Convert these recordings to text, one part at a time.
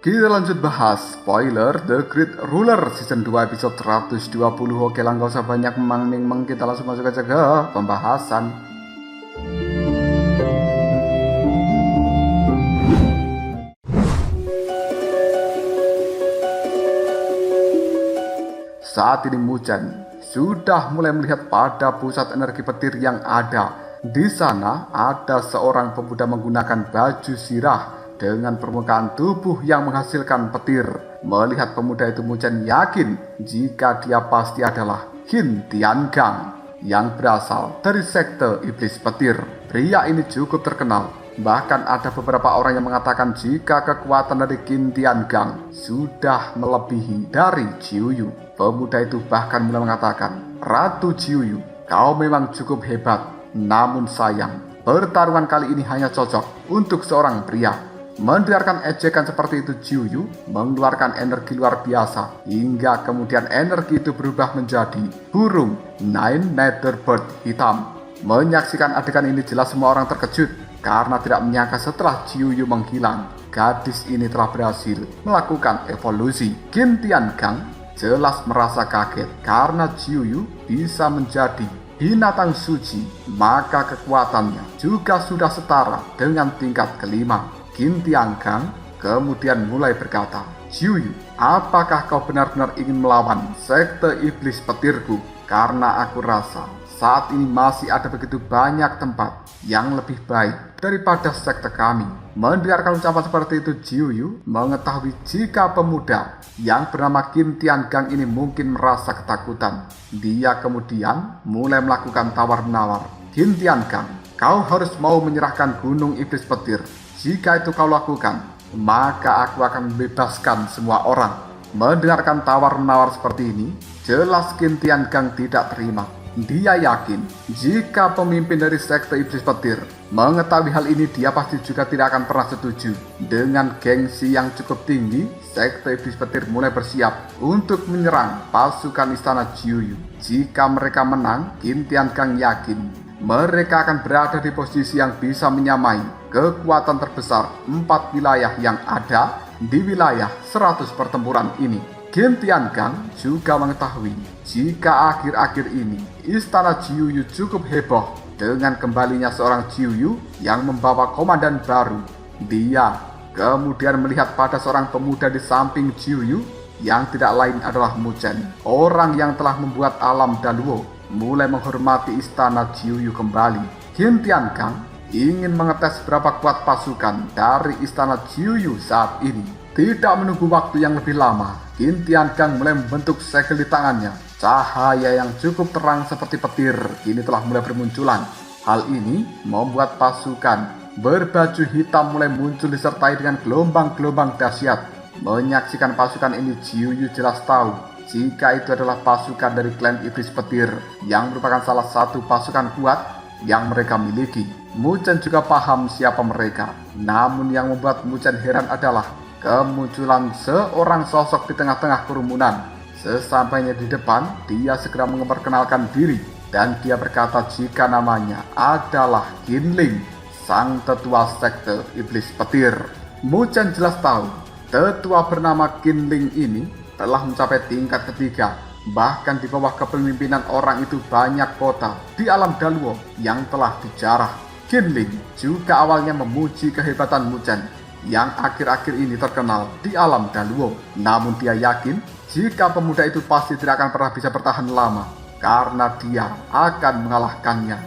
Kita lanjut bahas spoiler The Great Ruler Season 2 episode 120. Oke lah, gak usah banyak memang kita langsung masuk aja ke pembahasan. Saat ini Muzhen sudah mulai melihat pada pusat energi petir yang ada. Di sana ada seorang pemuda menggunakan baju sirah dengan permukaan tubuh yang menghasilkan petir. Melihat pemuda itu, Muzhen yakin jika dia pasti adalah Qin Tiangang yang berasal dari sekte iblis petir. Pria ini cukup terkenal. Bahkan ada beberapa orang yang mengatakan jika kekuatan dari Qin Tiangang sudah melebihi dari Jiuyu. Pemuda itu bahkan mulai mengatakan, "Ratu Jiuyu, kau memang cukup hebat. Namun sayang, pertarungan kali ini hanya cocok untuk seorang pria." Mendengarkan ejekan seperti itu, Jiuyu mengeluarkan energi luar biasa hingga kemudian energi itu berubah menjadi burung Nine Nether Bird hitam. Menyaksikan adegan ini jelas semua orang terkejut karena tidak menyangka setelah Jiuyu menghilang, gadis ini telah berhasil melakukan evolusi. Qin Tiangang jelas merasa kaget karena Jiuyu bisa menjadi binatang suci, maka kekuatannya juga sudah setara dengan tingkat kelima. Qin Tiangang kemudian mulai berkata, "Jiuyu, apakah kau benar-benar ingin melawan sekte iblis petirku? Karena aku rasa saat ini masih ada begitu banyak tempat yang lebih baik daripada sekte kami." Mendengarkan ucapan seperti itu, Jiuyu mengetahui jika pemuda yang bernama Qin Tiangang ini mungkin merasa ketakutan. Dia kemudian mulai melakukan tawar-menawar. "Qin Tiangang, kau harus mau menyerahkan gunung iblis petir. Jika itu kau lakukan, maka aku akan membebaskan semua orang." Mendengarkan tawar-menawar seperti ini, jelas Qin Tiangang tidak terima. Dia yakin jika pemimpin dari sekte iblis petir mengetahui hal ini, dia pasti juga tidak akan pernah setuju. Dengan gengsi yang cukup tinggi, sekte iblis petir mulai bersiap untuk menyerang pasukan istana Jiuyu. Jika mereka menang, Qin Tiangang yakin mereka akan berada di posisi yang bisa menyamai kekuatan terbesar 4 wilayah yang ada di wilayah 100 pertempuran ini. Qin Tiangang juga mengetahui jika akhir-akhir ini istana Jiuyu cukup heboh dengan kembalinya seorang Jiuyu yang membawa komandan baru. Dia kemudian melihat pada seorang pemuda di samping Jiuyu yang tidak lain adalah Muzhen, orang yang telah membuat alam Daluo mulai menghormati istana Jiuyu kembali. Qin Tiangang ingin mengetes seberapa kuat pasukan dari istana Jiuyu saat ini. Tidak menunggu waktu yang lebih lama, Qin Tiangang mulai membentuk segel di tangannya. Cahaya yang cukup terang seperti petir kini telah mulai bermunculan. Hal ini membuat pasukan berbaju hitam mulai muncul disertai dengan gelombang-gelombang dahsyat. Menyaksikan pasukan ini, Jiuyu jelas tahu jika itu adalah pasukan dari klan iblis petir yang merupakan salah satu pasukan kuat yang mereka miliki. Muzhen juga paham siapa mereka. Namun yang membuat Muzhen heran adalah kemunculan seorang sosok di tengah-tengah kerumunan. Sesampainya di depan, dia segera memperkenalkan diri dan dia berkata jika namanya adalah Qinling, sang tetua sekte iblis petir. Muzhen jelas tahu tetua bernama Qinling ini telah mencapai tingkat ketiga. Bahkan di bawah kepemimpinan orang itu banyak kota di alam Daluo yang telah dijarah. Qinling juga awalnya memuji kehebatan Muzhen yang akhir-akhir ini terkenal di alam Daluo. Namun dia yakin jika pemuda itu pasti tidak akan pernah bisa bertahan lama karena dia akan mengalahkannya.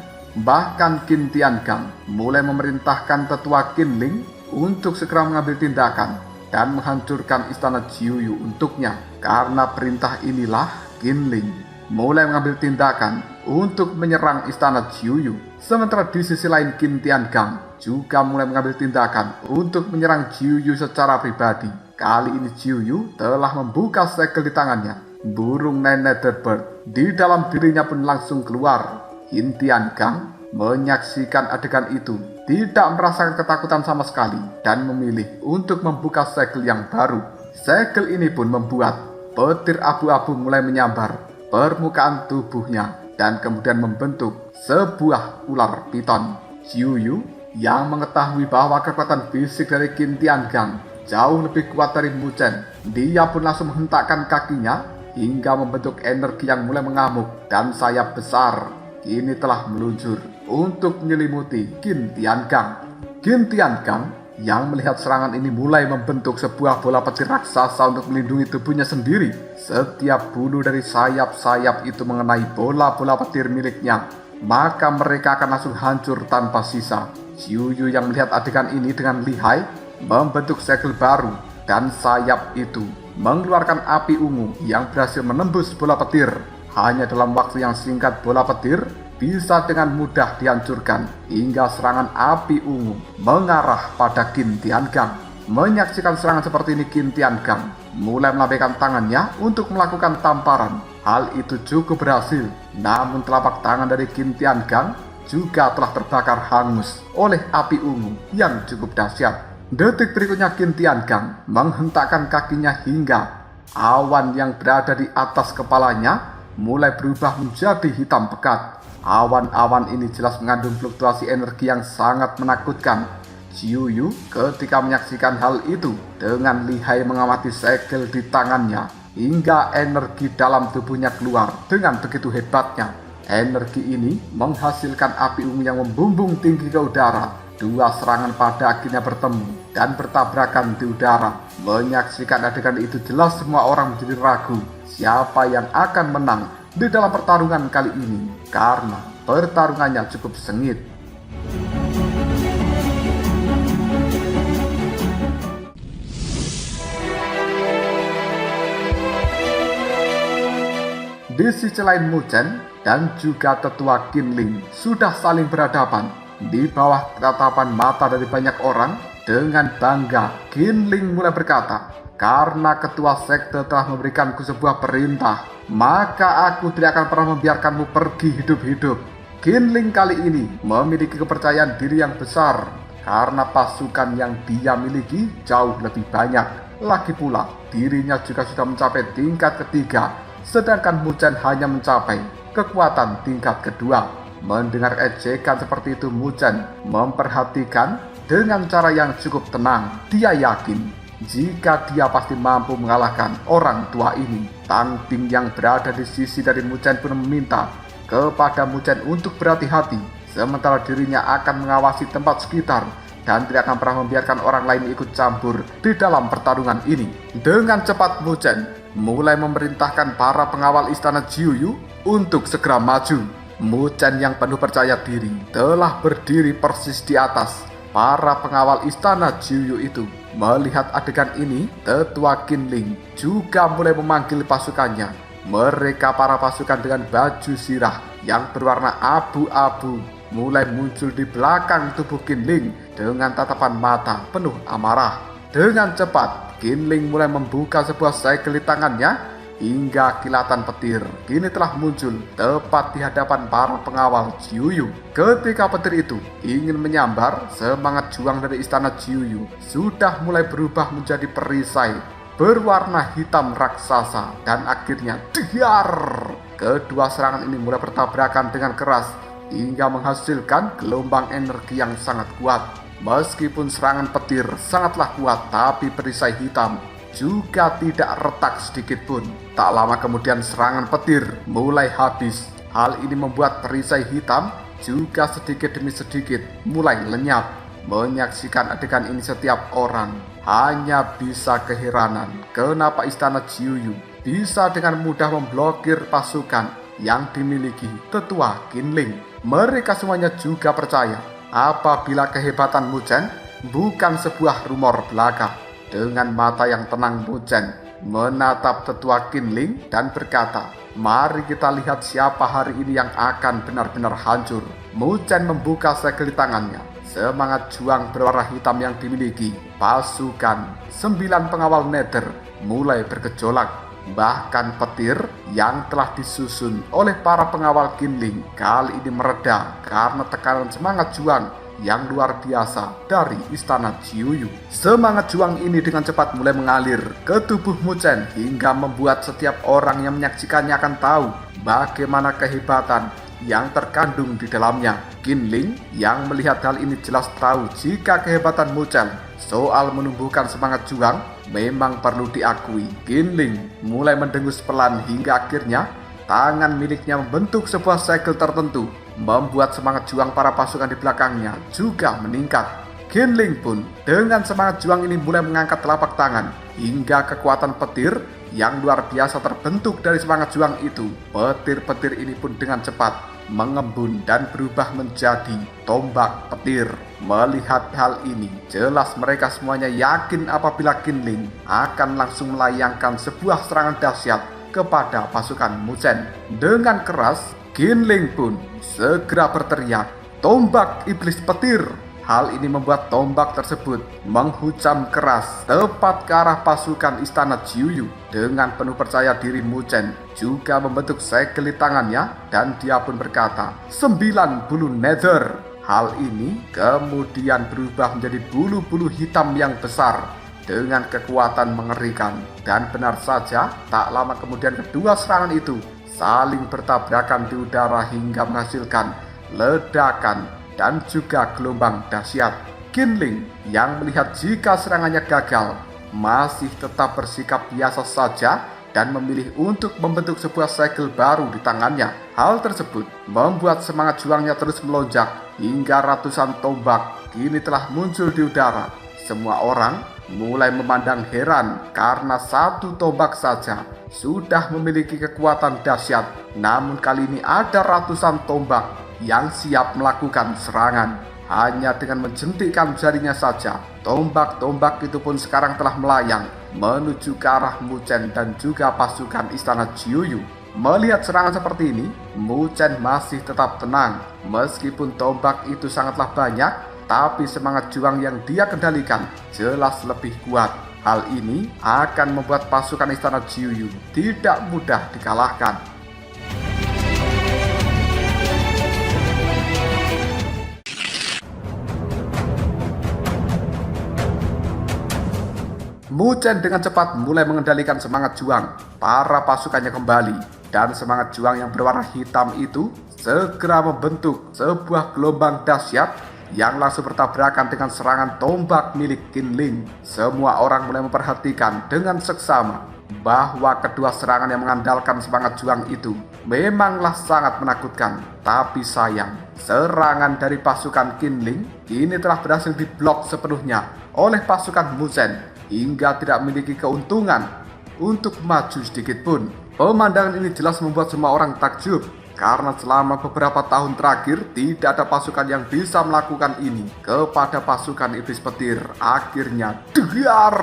Bahkan Qin Tiangang mulai memerintahkan tetua Qinling untuk segera mengambil tindakan dan menghancurkan istana Jiuyu untuknya. Karena perintah inilah Qinling mulai mengambil tindakan untuk menyerang istana Jiuyu. Sementara di sisi lain, Qin Tiangang juga mulai mengambil tindakan untuk menyerang Jiuyu secara pribadi. Kali ini Jiuyu telah membuka segel di tangannya. Burung Nine Nether Bird di dalam dirinya pun langsung keluar. Qin Tiangang menyaksikan adegan itu tidak merasakan ketakutan sama sekali dan memilih untuk membuka segel yang baru. Segel ini pun membuat petir abu-abu mulai menyambar permukaan tubuhnya dan kemudian membentuk sebuah ular piton. Jiuyu yang mengetahui bahwa kekuatan fisik dari Qin Tiangang jauh lebih kuat dari Mu Chen. Dia pun langsung menghentakkan kakinya hingga membentuk energi yang mulai mengamuk dan sayap besar kini telah meluncur untuk menyelimuti Qin Tiangang. Qin Tiangang yang melihat serangan ini mulai membentuk sebuah bola petir raksasa untuk melindungi tubuhnya sendiri. Setiap bulu dari sayap-sayap itu mengenai bola-bola petir miliknya, maka mereka akan langsung hancur tanpa sisa. Xiu Yu yang melihat adegan ini dengan lihai membentuk segel baru, dan sayap itu mengeluarkan api ungu yang berhasil menembus bola petir. Hanya dalam waktu yang singkat bola petir bisa dengan mudah dihancurkan hingga serangan api ungu mengarah pada Qin Tiangang. Menyaksikan serangan seperti ini, Qin Tiangang mulai melambaikan tangannya untuk melakukan tamparan. Hal itu cukup berhasil, namun telapak tangan dari Qin Tiangang juga telah terbakar hangus oleh api ungu yang cukup dahsyat. Detik berikutnya Qin Tiangang menghentakkan kakinya hingga awan yang berada di atas kepalanya mulai berubah menjadi hitam pekat. Awan-awan ini jelas mengandung fluktuasi energi yang sangat menakutkan. Xiu Yu ketika menyaksikan hal itu dengan lihai mengamati segel di tangannya hingga energi dalam tubuhnya keluar dengan begitu hebatnya. Energi ini menghasilkan api ungu yang membumbung tinggi ke udara. Dua serangan pada akhirnya bertemu dan bertabrakan di udara. Menyaksikan adegan itu jelas semua orang menjadi ragu siapa yang akan menang di dalam pertarungan kali ini karena pertarungannya cukup sengit. Di sisi lain Mu Chen dan juga tetua Qin Ling sudah saling berhadapan. Di bawah tatapan mata dari banyak orang, dengan bangga Qin Ling mulai berkata, "Karena ketua sekte telah memberikanku sebuah perintah, maka aku tidak akan pernah membiarkanmu pergi hidup-hidup." Qin Ling kali ini memiliki kepercayaan diri yang besar karena pasukan yang dia miliki jauh lebih banyak. Lagi pula, dirinya juga sudah mencapai tingkat ketiga, sedangkan Mu Chen hanya mencapai kekuatan tingkat kedua. Mendengar ejekan seperti itu, Mu Chen memperhatikan dengan cara yang cukup tenang. Dia yakin jika dia pasti mampu mengalahkan orang tua ini. Tang Bing yang berada di sisi dari Mu Chen pun meminta kepada Mu Chen untuk berhati-hati, sementara dirinya akan mengawasi tempat sekitar dan tidak akan pernah membiarkan orang lain ikut campur di dalam pertarungan ini. Dengan cepat Mu Chen mulai memerintahkan para pengawal istana Xiu Yu untuk segera maju. Mu Chen yang penuh percaya diri telah berdiri persis di atas para pengawal istana Xiu Yu itu. Melihat adegan ini, tetua Qin Ling juga mulai memanggil pasukannya. Mereka para pasukan dengan baju sirah yang berwarna abu-abu mulai muncul di belakang tubuh Qin Ling dengan tatapan mata penuh amarah. Dengan cepat, Qin Ling mulai membuka sebuah segel di tangannya hingga kilatan petir kini telah muncul tepat di hadapan para pengawal Xiu Yu. Ketika petir itu ingin menyambar, semangat juang dari istana Xiu Yu sudah mulai berubah menjadi perisai berwarna hitam raksasa dan akhirnya diar. Kedua serangan ini mulai bertabrakan dengan keras hingga menghasilkan gelombang energi yang sangat kuat. Meskipun serangan petir sangatlah kuat, tapi perisai hitam juga tidak retak sedikit pun. Tak lama kemudian serangan petir mulai habis. Hal ini membuat perisai hitam juga sedikit demi sedikit mulai lenyap. Menyaksikan adegan ini setiap orang hanya bisa keheranan kenapa istana Xiu Yu bisa dengan mudah memblokir pasukan yang dimiliki tetua Qin Ling. Mereka semuanya juga percaya apabila kehebatan Mu Chen bukan sebuah rumor belaka. Dengan mata yang tenang, Mu Chen menatap tetua Qin Ling dan berkata, "Mari kita lihat siapa hari ini yang akan benar-benar hancur." Mu Chen membuka segel di tangannya. Semangat juang berwarna hitam yang dimiliki pasukan 9 pengawal Nether mulai bergejolak. Bahkan petir yang telah disusun oleh para pengawal Qin Ling kali ini mereda karena tekanan semangat juang yang luar biasa dari istana Xiu Yu. Semangat juang ini dengan cepat mulai mengalir ke tubuh Mu Chen hingga membuat setiap orang yang menyaksikannya akan tahu bagaimana kehebatan yang terkandung di dalamnya. Kinling yang melihat hal ini jelas tahu jika kehebatan Mu Chen soal menumbuhkan semangat juang memang perlu diakui. Kinling mulai mendengus pelan hingga akhirnya tangan miliknya membentuk sebuah segel tertentu, membuat semangat juang para pasukan di belakangnya juga meningkat. Kinling pun dengan semangat juang ini mulai mengangkat telapak tangan hingga kekuatan petir yang luar biasa terbentuk dari semangat juang itu. Petir-petir ini pun dengan cepat mengembun dan berubah menjadi tombak petir. Melihat hal ini, jelas mereka semuanya yakin apabila Kinling akan langsung melayangkan sebuah serangan dahsyat kepada pasukan Mu Chen. Dengan keras, Kinling pun segera berteriak, "Tombak iblis petir!" Hal ini membuat tombak tersebut menghujam keras tepat ke arah pasukan istana Jiuyu. Dengan penuh percaya diri, Mu Chen juga membentuk segel di tangannya dan dia pun berkata, "9 bulu nether." Hal ini kemudian berubah menjadi bulu-bulu hitam yang besar dengan kekuatan mengerikan. Dan benar saja, tak lama kemudian kedua serangan itu saling bertabrakan di udara hingga menghasilkan ledakan dan juga gelombang dahsyat. Kinling yang melihat jika serangannya gagal masih tetap bersikap biasa saja dan memilih untuk membentuk sebuah segel baru di tangannya. Hal tersebut membuat semangat juangnya terus melonjak hingga ratusan tombak kini telah muncul di udara. Semua orang mulai memandang heran karena satu tombak saja sudah memiliki kekuatan dahsyat, namun kali ini ada ratusan tombak yang siap melakukan serangan. Hanya dengan menjentikkan jarinya saja, tombak-tombak itu pun sekarang telah melayang menuju ke arah Mu Chen dan juga pasukan istana Jiuyu. Melihat serangan seperti ini, Mu Chen masih tetap tenang. Meskipun tombak itu sangatlah banyak, tapi semangat juang yang dia kendalikan jelas lebih kuat. Hal ini akan membuat pasukan istana Jiuyu tidak mudah dikalahkan. Mu Chen dengan cepat mulai mengendalikan semangat juang para pasukannya kembali, dan semangat juang yang berwarna hitam itu segera membentuk sebuah gelombang dahsyat yang langsung bertabrakan dengan serangan tombak milik Kinling. Semua orang mulai memperhatikan dengan seksama bahwa kedua serangan yang mengandalkan semangat juang itu memanglah sangat menakutkan. Tapi sayang, serangan dari pasukan Kinling kini telah berhasil diblok sepenuhnya oleh pasukan Mu Chen hingga tidak memiliki keuntungan untuk maju sedikit pun. Pemandangan ini jelas membuat semua orang takjub, karena selama beberapa tahun terakhir tidak ada pasukan yang bisa melakukan ini kepada pasukan iblis petir. Akhirnya, degar!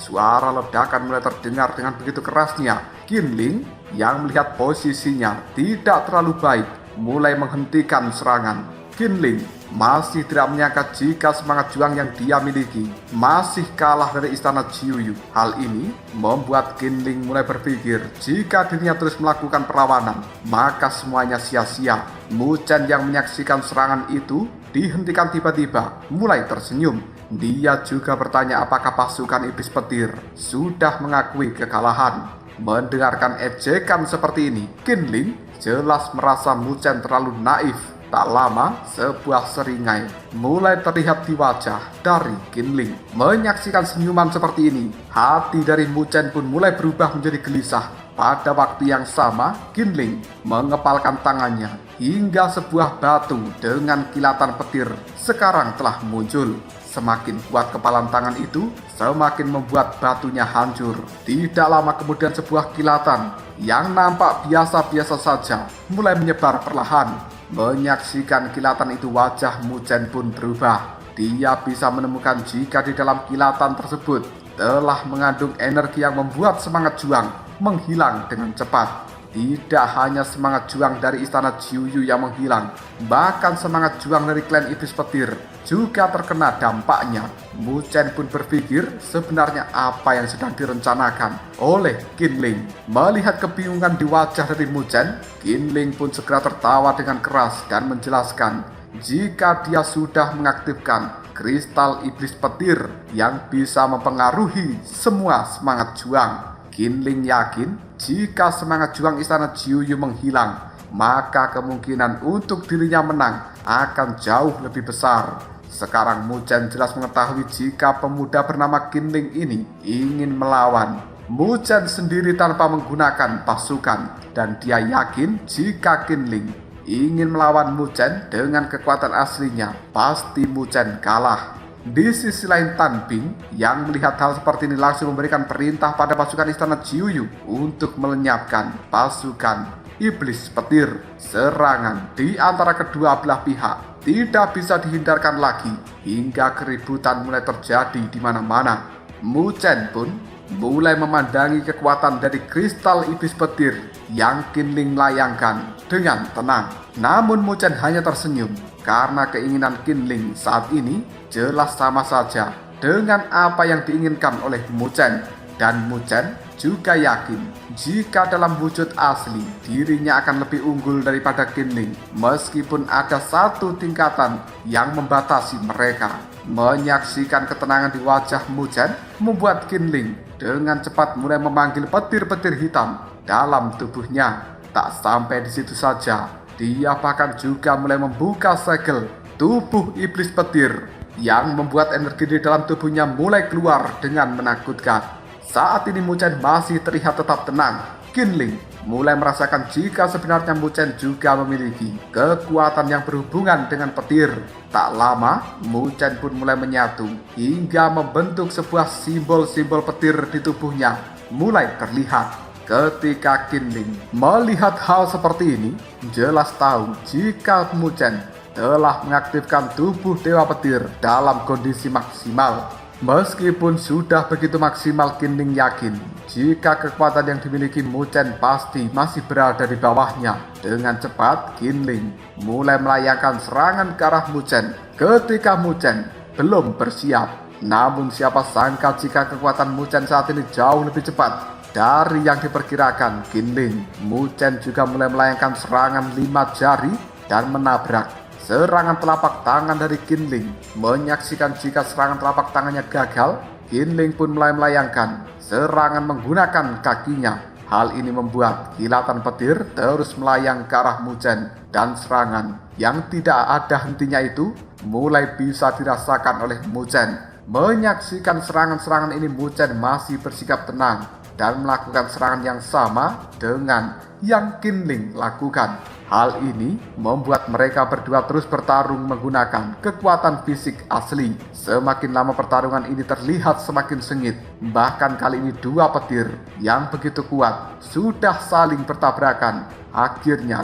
Suara ledakan mulai terdengar dengan begitu kerasnya. Kinling yang melihat posisinya tidak terlalu baik mulai menghentikan serangan. Kinling masih tidak menyangka jika semangat juang yang dia miliki masih kalah dari istana Jiuyu. Hal ini membuat Kinling mulai berpikir jika dirinya terus melakukan perlawanan maka semuanya sia-sia. Mu Chen yang menyaksikan serangan itu dihentikan tiba-tiba mulai tersenyum. Dia juga bertanya apakah pasukan iblis petir sudah mengakui kekalahan. Mendengarkan ejekan seperti ini, Kinling jelas merasa Mu Chen terlalu naif. Tak lama, sebuah seringai mulai terlihat di wajah dari Kinling. Menyaksikan senyuman seperti ini, hati dari Mu Chen pun mulai berubah menjadi gelisah. Pada waktu yang sama, Kinling mengepalkan tangannya hingga sebuah batu dengan kilatan petir sekarang telah muncul. Semakin kuat kepalan tangan itu, semakin membuat batunya hancur. Tidak lama kemudian sebuah kilatan yang nampak biasa-biasa saja mulai menyebar perlahan. Menyaksikan kilatan itu, wajah Mu Chen pun berubah. Dia bisa menemukan jika di dalam kilatan tersebut telah mengandung energi yang membuat semangat juang menghilang dengan cepat. Tidak hanya semangat juang dari istana Jiuyu yang menghilang, bahkan semangat juang dari klan iblis petir juga terkena dampaknya. Mu Chen pun berpikir sebenarnya apa yang sedang direncanakan oleh Kinling. Melihat kebingungan di wajah dari Mu Chen, Kinling pun segera tertawa dengan keras dan menjelaskan jika dia sudah mengaktifkan kristal iblis petir yang bisa mempengaruhi semua semangat juang. Kinling yakin jika semangat juang istana Jiuyu menghilang, maka kemungkinan untuk dirinya menang akan jauh lebih besar. Sekarang Mu Chen jelas mengetahui jika pemuda bernama Qin Ling ini ingin melawan. Mu Chen sendiri tanpa menggunakan pasukan, dan dia yakin jika Qin Ling ingin melawan Mu Chen dengan kekuatan aslinya, pasti Mu Chen kalah. Di sisi lain, Tan Bing yang melihat hal seperti ini langsung memberikan perintah pada pasukan istana Jiuyu untuk melenyapkan pasukan iblis petir. Serangan di antara kedua belah pihak tidak bisa dihindarkan lagi hingga keributan mulai terjadi di mana-mana. Mu Chen pun mulai memandangi kekuatan dari kristal iblis petir yang Qin Ling layangkan dengan tenang. Namun Mu Chen hanya tersenyum karena keinginan Qin Ling saat ini jelas sama saja dengan apa yang diinginkan oleh Mu Chen. Dan Mu Chen juga yakin jika dalam wujud asli dirinya akan lebih unggul daripada Qin Ling, meskipun ada satu tingkatan yang membatasi mereka. Menyaksikan ketenangan di wajah Mu Chen membuat Qin Ling dengan cepat mulai memanggil petir-petir hitam dalam tubuhnya. Tak sampai di situ saja, dia bahkan juga mulai membuka segel tubuh iblis petir yang membuat energi di dalam tubuhnya mulai keluar dengan menakutkan. Saat ini Mu Chen masih terlihat tetap tenang. Qin Ling mulai merasakan jika sebenarnya Mu Chen juga memiliki kekuatan yang berhubungan dengan petir. Tak lama, Mu Chen pun mulai menyatu hingga membentuk sebuah simbol-simbol petir di tubuhnya mulai terlihat. Ketika Qin Ling melihat hal seperti ini, jelas tahu jika Mu Chen telah mengaktifkan tubuh Dewa Petir dalam kondisi maksimal. Meskipun sudah begitu maksimal, Qin Ling yakin jika kekuatan yang dimiliki Mu Chen pasti masih berada di bawahnya. Dengan cepat, Qin Ling mulai melayangkan serangan ke arah Mu Chen ketika Mu Chen belum bersiap. Namun siapa sangka jika kekuatan Mu Chen saat ini jauh lebih cepat dari yang diperkirakan Qin Ling. Mu Chen juga mulai melayangkan serangan 5 jari dan menabrak serangan telapak tangan dari Qin Ling. Menyaksikan jika serangan telapak tangannya gagal, Qin Ling pun mulai melayangkan serangan menggunakan kakinya. Hal ini membuat kilatan petir terus melayang ke arah Mu Chen, dan serangan yang tidak ada hentinya itu mulai bisa dirasakan oleh Mu Chen. Menyaksikan serangan-serangan ini, Mu Chen masih bersikap tenang dan melakukan serangan yang sama dengan yang Qin Ling lakukan. Hal ini membuat mereka berdua terus bertarung menggunakan kekuatan fisik asli. Semakin lama pertarungan ini terlihat semakin sengit. Bahkan kali ini dua petir yang begitu kuat sudah saling bertabrakan. Akhirnya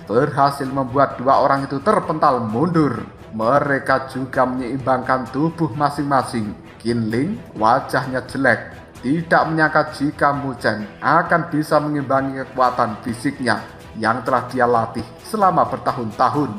berhasil membuat dua orang itu terpental mundur. Mereka juga menyeimbangkan tubuh masing-masing. Qin Ling wajahnya jelek, tidak menyangka jika Mu Chen akan bisa mengimbangi kekuatan fisiknya yang telah dia latih selama bertahun-tahun.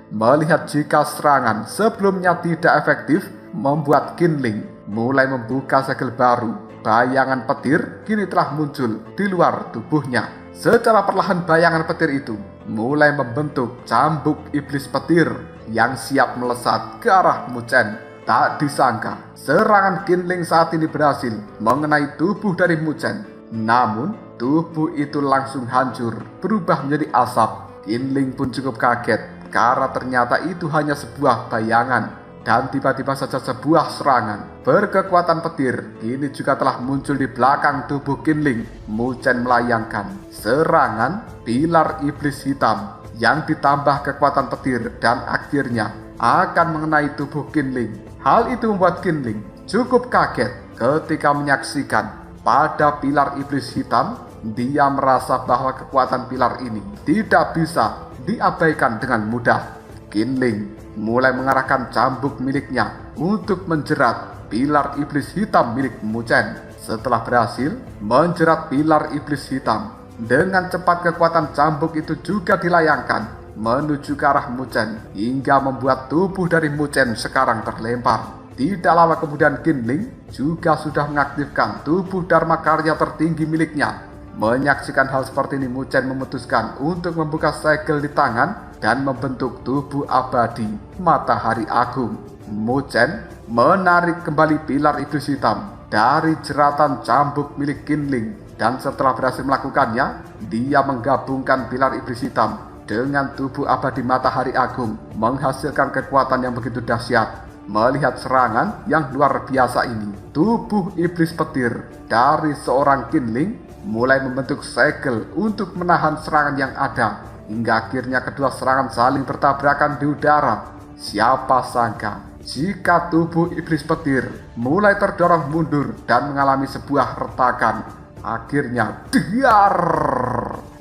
Melihat jika serangan sebelumnya tidak efektif, membuat Qin Ling mulai membuka segel baru. Bayangan petir kini telah muncul di luar tubuhnya. Secara perlahan bayangan petir itu mulai membentuk cambuk iblis petir yang siap melesat ke arah Mu Chen. Tak disangka serangan Qin Ling saat ini berhasil mengenai tubuh dari Mu Chen. Namun tubuh itu langsung hancur, berubah menjadi asap. Qin Ling pun cukup kaget karena ternyata itu hanya sebuah bayangan. Dan tiba-tiba saja sebuah serangan berkekuatan petir ini juga telah muncul di belakang tubuh Qin Ling. Mu Chen melayangkan serangan pilar iblis hitam yang ditambah kekuatan petir dan akhirnya akan mengenai tubuh Qin Ling. Hal itu membuat Qin Ling cukup kaget ketika menyaksikan pada pilar iblis hitam. Dia merasa bahwa kekuatan pilar ini tidak bisa diabaikan dengan mudah. Qin Ling mulai mengarahkan cambuk miliknya untuk menjerat pilar iblis hitam milik Mu Chen. Setelah berhasil menjerat pilar iblis hitam, dengan cepat kekuatan cambuk itu juga dilayangkan menuju ke arah Mu Chen hingga membuat tubuh dari Mu Chen sekarang terlempar. Tidak lama kemudian Qin Ling juga sudah mengaktifkan tubuh Dharma Karya tertinggi miliknya. Menyaksikan hal seperti ini, Mu Chen memutuskan untuk membuka segel di tangan dan membentuk tubuh abadi matahari agung. Muchen menarik kembali pilar iblis hitam dari jeratan cambuk milik Qinling, dan setelah berhasil melakukannya, dia menggabungkan pilar iblis hitam dengan tubuh abadi matahari agung, menghasilkan kekuatan yang begitu dahsyat. Melihat serangan yang luar biasa ini, tubuh iblis petir dari seorang Qinling mulai membentuk segel untuk menahan serangan yang ada, hingga akhirnya kedua serangan saling bertabrakan di udara. Siapa sangka jika tubuh iblis petir mulai terdorong mundur dan mengalami sebuah retakan, akhirnya diar,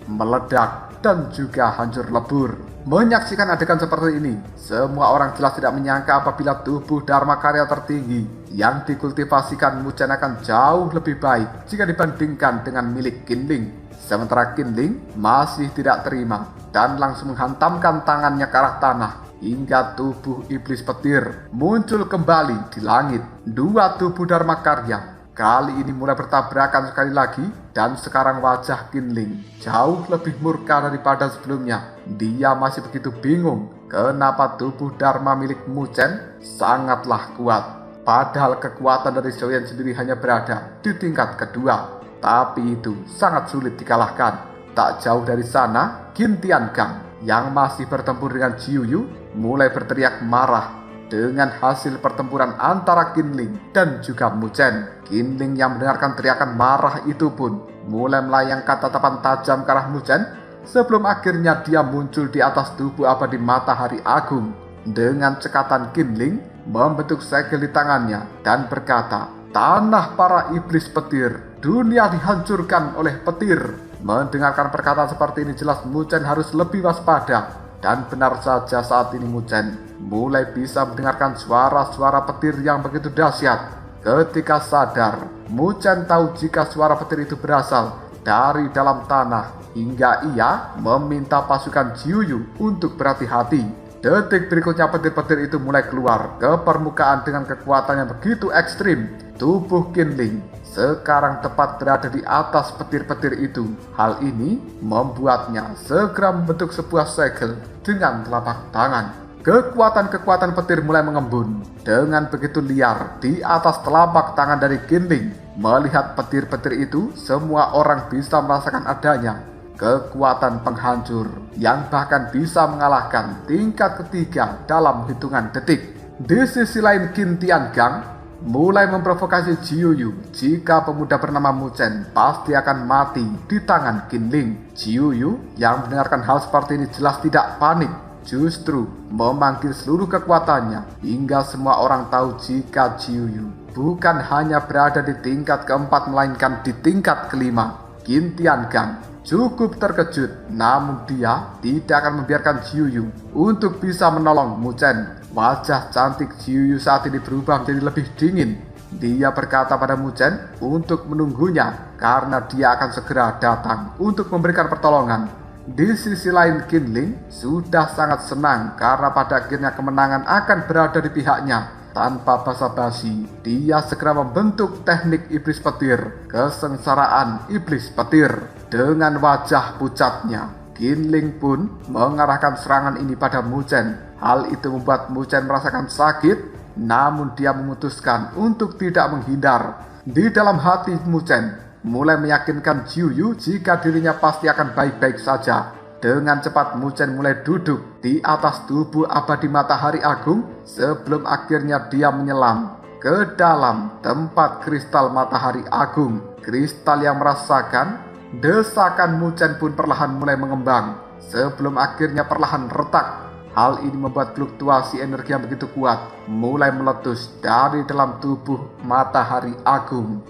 meledak dan juga hancur lebur. Menyaksikan adegan seperti ini, semua orang jelas tidak menyangka apabila tubuh Dharma Karya tertinggi yang dikultivasikan Muchen akan jauh lebih baik jika dibandingkan dengan milik Qinling. Sementara Qinling masih tidak terima dan langsung menghantamkan tangannya ke arah tanah hingga tubuh iblis petir muncul kembali di langit. Dua tubuh Dharma Karya kali ini mulai bertabrakan sekali lagi, dan sekarang wajah Qinling jauh lebih murka daripada sebelumnya. Dia masih begitu bingung kenapa tubuh Dharma milik Muchen sangatlah kuat, padahal kekuatan dari Zhou Yan sendiri hanya berada di tingkat kedua. Tapi itu sangat sulit dikalahkan. Tak jauh dari sana, Qin Tiangang yang masih bertempur dengan Jiu Yu mulai berteriak marah dengan hasil pertempuran antara Qinling dan juga Muchen. Qinling yang mendengarkan teriakan marah itu pun mulai melayangkan tatapan tajam ke arah Muchen, sebelum akhirnya dia muncul di atas tubuh abadi matahari agung. Dengan cekatan, Qinling membentuk segel di tangannya dan berkata, "Tanah para iblis petir, dunia dihancurkan oleh petir." Mendengarkan perkataan seperti ini, jelas Muchen harus lebih waspada. Dan benar saja, saat ini Muchen mulai bisa mendengarkan suara-suara petir yang begitu dahsyat. Ketika sadar, Muchen tahu jika suara petir itu berasal dari dalam tanah, hingga ia meminta pasukan Jiu Yu untuk berhati-hati. Detik berikutnya petir-petir itu mulai keluar ke permukaan dengan kekuatan yang begitu ekstrim. Tubuh Qinling sekarang tepat berada di atas petir-petir itu. Hal ini membuatnya segera membentuk sebuah segel dengan telapak tangan. Kekuatan-kekuatan petir mulai mengembun dengan begitu liar di atas telapak tangan dari Qinling. Melihat petir-petir itu, semua orang bisa merasakan adanya kekuatan penghancur yang bahkan bisa mengalahkan tingkat ketiga dalam hitungan detik. Di sisi lain, Qin Tiangang mulai memprovokasi Jiu Yu jika pemuda bernama Muchen pasti akan mati di tangan Qinling. Jiu Yu yang mendengarkan hal seperti ini jelas tidak panik, justru memanggil seluruh kekuatannya, hingga semua orang tahu jika Jiu Yu bukan hanya berada di tingkat keempat melainkan di tingkat kelima. Qin Tiangang cukup terkejut, namun dia tidak akan membiarkan Jiu Yu untuk bisa menolong Muchen. Wajah cantik Jiu Yu saat ini berubah menjadi lebih dingin. Dia berkata pada Muchen untuk menunggunya karena dia akan segera datang untuk memberikan pertolongan. Di sisi lain, Qinling sudah sangat senang karena pada akhirnya kemenangan akan berada di pihaknya. Tanpa basa-basi, dia segera membentuk teknik iblis petir, kesengsaraan iblis petir. Dengan wajah pucatnya, Qinling pun mengarahkan serangan ini pada Muchen. Hal itu membuat Muchen merasakan sakit, namun dia memutuskan untuk tidak menghindar. Di dalam hati, Muchen mulai meyakinkan Jiu Yu jika dirinya pasti akan baik-baik saja. Dengan cepat Muchen mulai duduk di atas tubuh abadi matahari agung sebelum akhirnya dia menyelam ke dalam tempat kristal matahari agung. Kristal yang merasakan desakan Muchen pun perlahan mulai mengembang sebelum akhirnya perlahan retak. Hal ini membuat fluktuasi energi yang begitu kuat mulai meletus dari dalam tubuh matahari agung.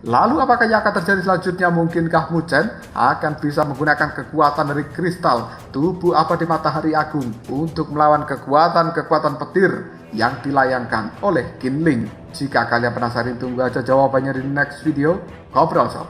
Lalu apakah yang akan terjadi selanjutnya? Mungkinkah Muchen akan bisa menggunakan kekuatan dari kristal tubuh abadi matahari agung untuk melawan kekuatan-kekuatan petir yang dilayangkan oleh Qinling? Jika kalian penasaran, tunggu aja jawabannya di next video. Ngobrol sob.